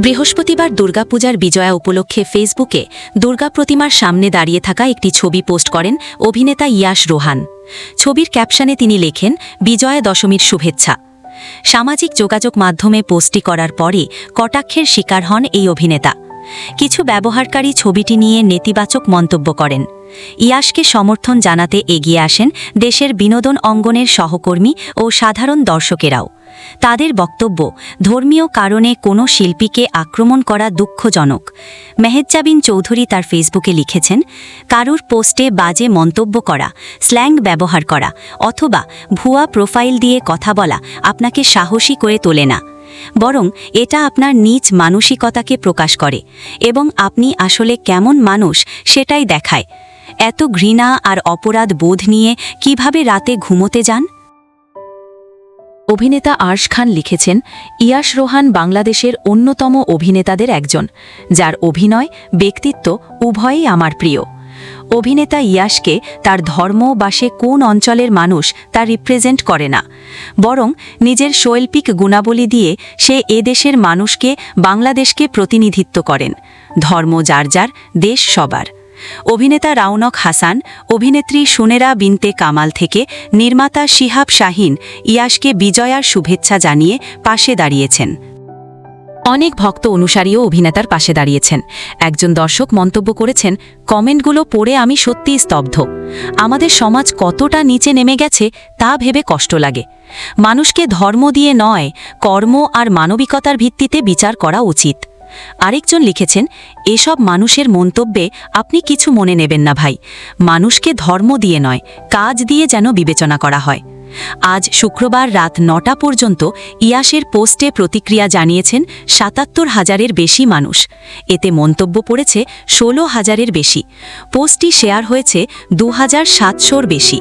বৃহস্পতিবার দুর্গাপূজার বিজয়া উপলক্ষে ফেসবুকে দুর্গা প্রতিমার সামনে দাঁড়িয়ে থাকা একটি ছবি পোস্ট করেন অভিনেতা ইয়াশ রোহান। ছবির ক্যাপশনে তিনি লেখেন, বিজয়া দশমীর শুভেচ্ছা। সামাজিক যোগাযোগ মাধ্যমে পোস্টটি করার পরে কটাক্ষের শিকার হন এই অভিনেতা। কিছু ব্যবহারকারী ছবিটি নিয়ে নেতিবাচক মন্তব্য করেন। ইয়াশকে সমর্থন জানাতে এগিয়ে আসেন দেশের বিনোদন অঙ্গনের সহকর্মী ও সাধারণ দর্শকেরাও। তাদের বক্তব্য, ধর্মীয় কারণে কোনো শিল্পীকে আক্রমণ করা দুঃখজনক। মেহেজাবিন চৌধুরী তার ফেসবুকে লিখেছেন, কারুর পোস্টে বাজে মন্তব্য করা, স্ল্যাং ব্যবহার করা অথবা ভুয়া প্রোফাইল দিয়ে কথা বলা আপনাকে সাহসী করে তোলে না, বরং এটা আপনার নিজ মানসিকতাকে প্রকাশ করে এবং আপনি আসলে কেমন মানুষ সেটাই দেখায়। এত ঘৃণা আর অপরাধ বোধ নিয়ে কিভাবে রাতে ঘুমোতে যান? অভিনেতা আরশ খান লিখেছেন, ইয়াশ রোহান বাংলাদেশের অন্যতম অভিনেতাদের একজন, যার অভিনয়, ব্যক্তিত্ব উভয়ই আমার প্রিয়। অভিনেতা ইয়াশকে তার ধর্ম বা সে কোন অঞ্চলের মানুষ তা রিপ্রেজেন্ট করে না, বরং নিজের শৈল্পিক গুণাবলী দিয়ে সে এদেশের মানুষকে, বাংলাদেশকে প্রতিনিধিত্ব করেন। ধর্ম যার যার, দেশ সবার। অভিনেতা রাউনক হাসান, অভিনেত্রী সুনেরা বিনতে কামাল থেকে নির্মাতা শিহাব শাহীন ইয়াশকে বিজয়ার শুভেচ্ছা জানিয়ে পাশে দাঁড়িয়েছেন। অনেক ভক্ত অনুসারীও অভিনেতার পাশে দাঁড়িয়েছেন। একজন দর্শক মন্তব্য করেছেন, কমেন্টগুলো পড়ে আমি সত্যিই স্তব্ধ। আমাদের সমাজ কতটা নিচে নেমে গেছে তা ভেবে কষ্ট লাগে। মানুষকে ধর্ম দিয়ে নয়, কর্ম আর মানবিকতার ভিত্তিতে বিচার করা উচিত। আরেকজন লিখেছেন, এসব মানুষের মন্তব্যে আপনি কিছু মনে নেবেন না ভাই। মানুষকে ধর্ম দিয়ে নয়, কাজ দিয়ে যেন বিবেচনা করা হয়। আজ শুক্রবার রাত ৯টা পর্যন্ত ইয়াশের পোস্টে প্রতিক্রিয়া জানিয়েছেন ৭৭,০০০-এর বেশি মানুষ। এতে মন্তব্য পড়েছে ১৬,০০০-এর বেশি। পোস্টটি শেয়ার হয়েছে ২,৭০০-র বেশি।